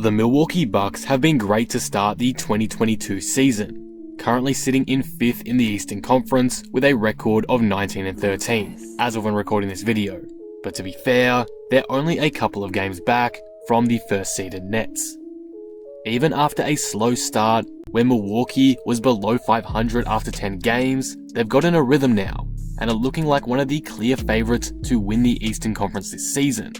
The Milwaukee Bucks have been great to start the 2022 season, currently sitting in 5th in the Eastern Conference with a record of 19-13, as of when recording this video. But to be fair, they're only a couple of games back from the first-seeded Nets. Even after a slow start, where Milwaukee was below 500 after 10 games, they've gotten a rhythm now, and are looking like one of the clear favourites to win the Eastern Conference this season.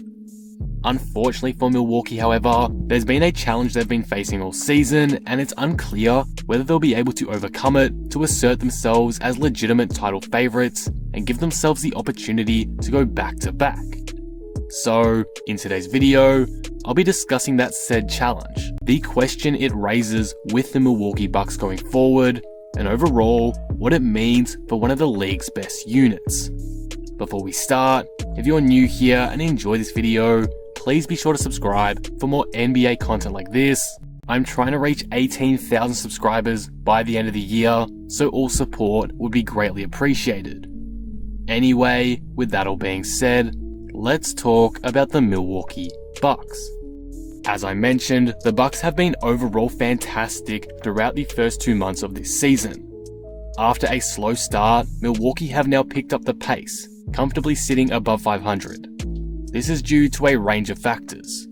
Unfortunately for Milwaukee, however, there's been a challenge they've been facing all season, and it's unclear whether they'll be able to overcome it to assert themselves as legitimate title favourites and give themselves the opportunity to go back-to-back. So, in today's video, I'll be discussing that said challenge, the question it raises with the Milwaukee Bucks going forward, and overall, what it means for one of the league's best units. Before we start, if you're new here and enjoy this video, please be sure to subscribe for more NBA content like this. I'm trying to reach 18,000 subscribers by the end of the year, so all support would be greatly appreciated. Anyway, with that all being said, let's talk about the Milwaukee Bucks. As I mentioned, the Bucks have been overall fantastic throughout the first 2 months of this season. After a slow start, Milwaukee have now picked up the pace, comfortably sitting above 500. This is due to a range of factors.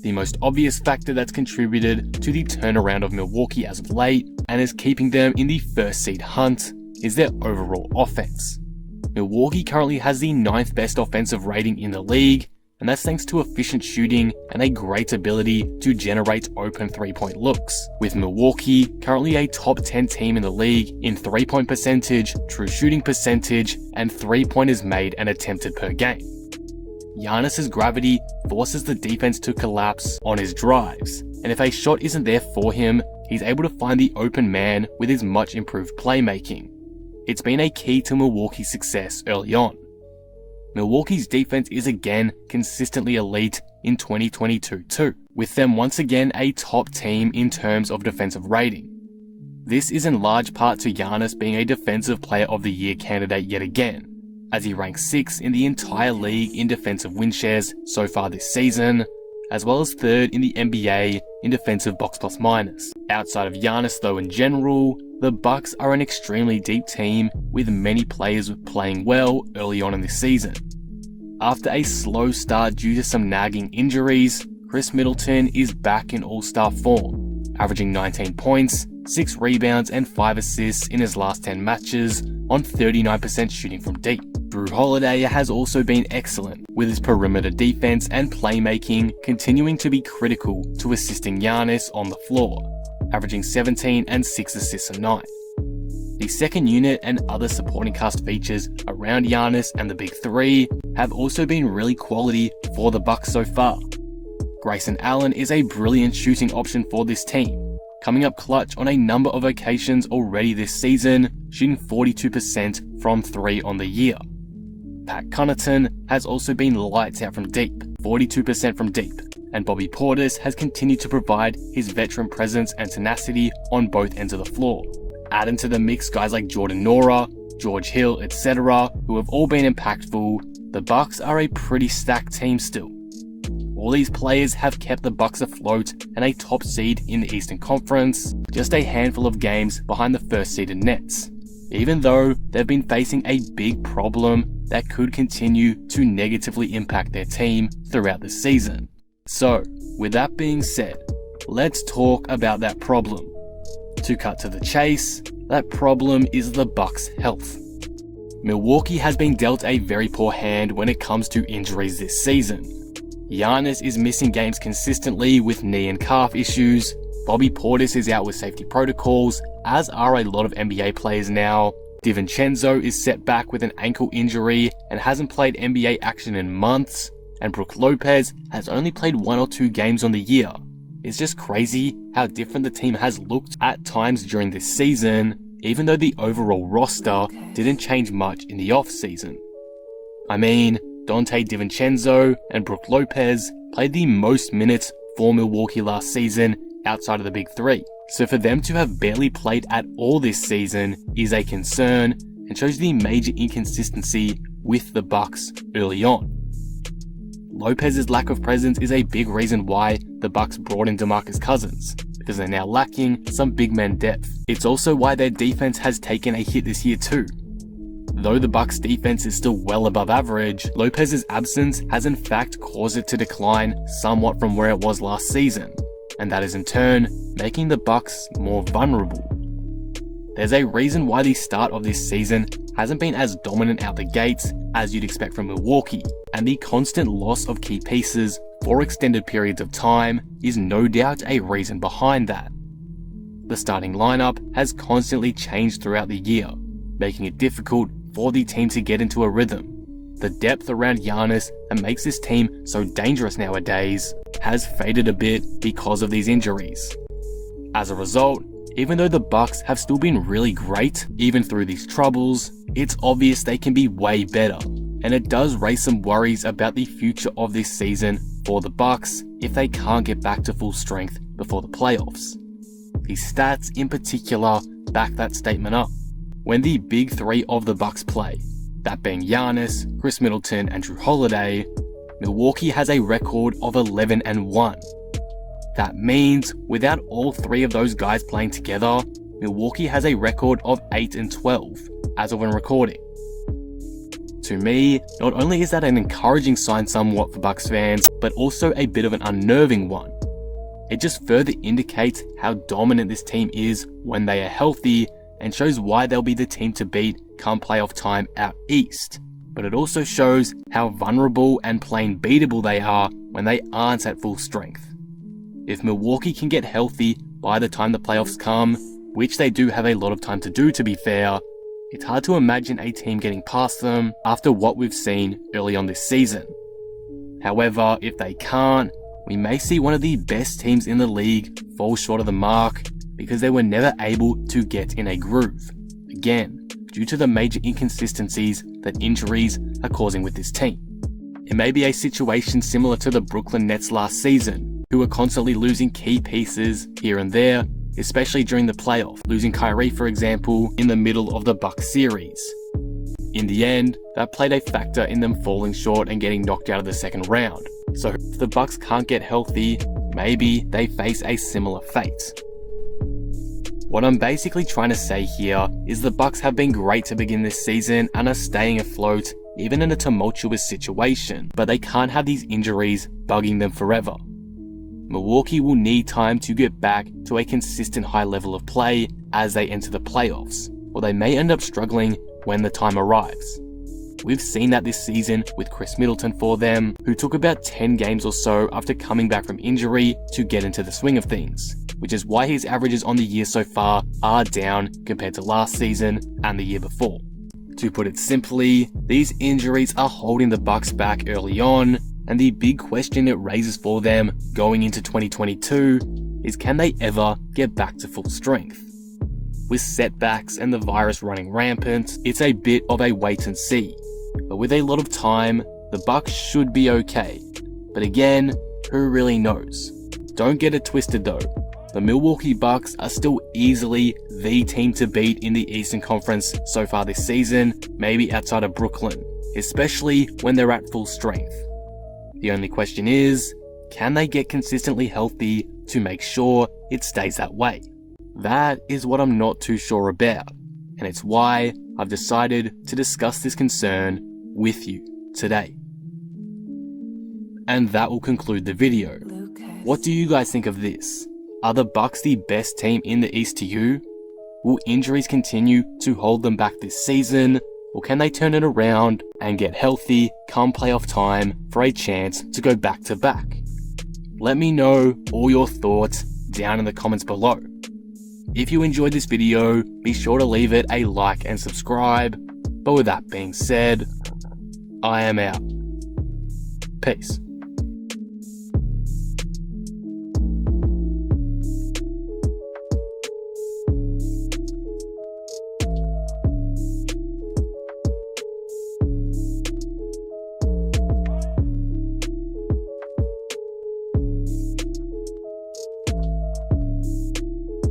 The most obvious factor that's contributed to the turnaround of Milwaukee as of late, and is keeping them in the first seed hunt, is their overall offense. Milwaukee currently has the 9th best offensive rating in the league, and that's thanks to efficient shooting and a great ability to generate open 3-point looks, with Milwaukee currently a top 10 team in the league in 3-point percentage, true shooting percentage, and 3-pointers made and attempted per game. Giannis's gravity forces the defense to collapse on his drives, and if a shot isn't there for him, he's able to find the open man with his much improved playmaking. It's been a key to Milwaukee's success early on. Milwaukee's defense is again consistently elite in 2022 too, with them once again a top team in terms of defensive rating. This is in large part to Giannis being a Defensive Player of the Year candidate yet again, as he ranks 6th in the entire league in defensive win shares so far this season, as well as 3rd in the NBA in defensive box plus minus. Outside of Giannis though in general, the Bucks are an extremely deep team with many players playing well early on in this season. After a slow start due to some nagging injuries, Chris Middleton is back in all-star form, averaging 19 points, 6 rebounds and 5 assists in his last 10 matches on 39% shooting from deep. Jrue Holiday has also been excellent, with his perimeter defense and playmaking continuing to be critical to assisting Giannis on the floor, averaging 17 and 6 assists a night. The second unit and other supporting cast features around Giannis and the Big Three have also been really quality for the Bucks so far. Grayson Allen is a brilliant shooting option for this team, coming up clutch on a number of occasions already this season, shooting 42% from 3 on the year. Pat Connaughton has also been lights out from deep, 42% from deep, and Bobby Portis has continued to provide his veteran presence and tenacity on both ends of the floor. Add into the mix guys like Jordan Nora, George Hill, etc., who have all been impactful. The Bucks are a pretty stacked team still. All these players have kept the Bucks afloat and a top seed in the Eastern Conference, just a handful of games behind the first-seeded Nets, even though they've been facing a big problem that could continue to negatively impact their team throughout the season. So, with that being said, let's talk about that problem. To cut to the chase, that problem is the Bucks' health. Milwaukee has been dealt a very poor hand when it comes to injuries this season. Giannis is missing games consistently with knee and calf issues, Bobby Portis is out with safety protocols, as are a lot of NBA players now. DiVincenzo is set back with an ankle injury and hasn't played NBA action in months, and Brook Lopez has only played 1 or 2 games on the year. It's just crazy how different the team has looked at times during this season, even though the overall roster didn't change much in the off-season. I mean, Donte DiVincenzo and Brook Lopez played the most minutes for Milwaukee last season outside of the Big Three, so for them to have barely played at all this season is a concern and shows the major inconsistency with the Bucks early on. Lopez's lack of presence is a big reason why the Bucks brought in DeMarcus Cousins, because they're now lacking some big man depth. It's also why their defense has taken a hit this year too. Though the Bucks defense is still well above average, Lopez's absence has in fact caused it to decline somewhat from where it was last season, and that is in turn making the Bucks more vulnerable. There's a reason why the start of this season hasn't been as dominant out the gates as you'd expect from Milwaukee, and the constant loss of key pieces for extended periods of time is no doubt a reason behind that. The starting lineup has constantly changed throughout the year, making it difficult for the team to get into a rhythm. The depth around Giannis that makes this team so dangerous nowadays has faded a bit because of these injuries. As a result, even though the Bucks have still been really great, even through these troubles, it's obvious they can be way better, and it does raise some worries about the future of this season for the Bucks if they can't get back to full strength before the playoffs. The stats in particular back that statement up. When the big three of the Bucks play, that being Giannis, Chris Middleton, and Jrue Holiday, Milwaukee has a record of 11-1. That means without all three of those guys playing together, Milwaukee has a record of 8-12 as of when recording. To me, not only is that an encouraging sign somewhat for Bucks fans, but also a bit of an unnerving one. It just further indicates how dominant this team is when they are healthy, and shows why they'll be the team to beat come playoff time out east. But it also shows how vulnerable and plain beatable they are when they aren't at full strength. If Milwaukee can get healthy by the time the playoffs come, which they do have a lot of time to do to be fair, it's hard to imagine a team getting past them after what we've seen early on this season. However, if they can't, we may see one of the best teams in the league fall short of the mark because they were never able to get in a groove. Again, due to the major inconsistencies that injuries are causing with this team. It may be a situation similar to the Brooklyn Nets last season, who were constantly losing key pieces here and there, especially during the playoff, losing Kyrie, for example, in the middle of the Bucks series. In the end, that played a factor in them falling short and getting knocked out of the second round. So if the Bucks can't get healthy, maybe they face a similar fate. What I'm basically trying to say here is the Bucks have been great to begin this season and are staying afloat even in a tumultuous situation, but they can't have these injuries bugging them forever. Milwaukee will need time to get back to a consistent high level of play as they enter the playoffs, or they may end up struggling when the time arrives. We've seen that this season with Chris Middleton for them, who took about 10 games or so after coming back from injury to get into the swing of things, which is why his averages on the year so far are down compared to last season and the year before. To put it simply, these injuries are holding the Bucks back early on, and the big question it raises for them going into 2022 is, can they ever get back to full strength? With setbacks and the virus running rampant, it's a bit of a wait and see. But with a lot of time, the Bucks should be okay. But again, who really knows? Don't get it twisted though. The Milwaukee Bucks are still easily the team to beat in the Eastern Conference so far this season, maybe outside of Brooklyn, especially when they're at full strength. The only question is, can they get consistently healthy to make sure it stays that way? That is what I'm not too sure about, and it's why I've decided to discuss this concern with you today. And that will conclude the video. What do you guys think of this? Are the Bucks the best team in the East to you? Will injuries continue to hold them back this season, or can they turn it around and get healthy come playoff time for a chance to go back to back? Let me know all your thoughts down in the comments below. If you enjoyed this video, be sure to leave it a like and subscribe. But with that being said, I am out. Peace.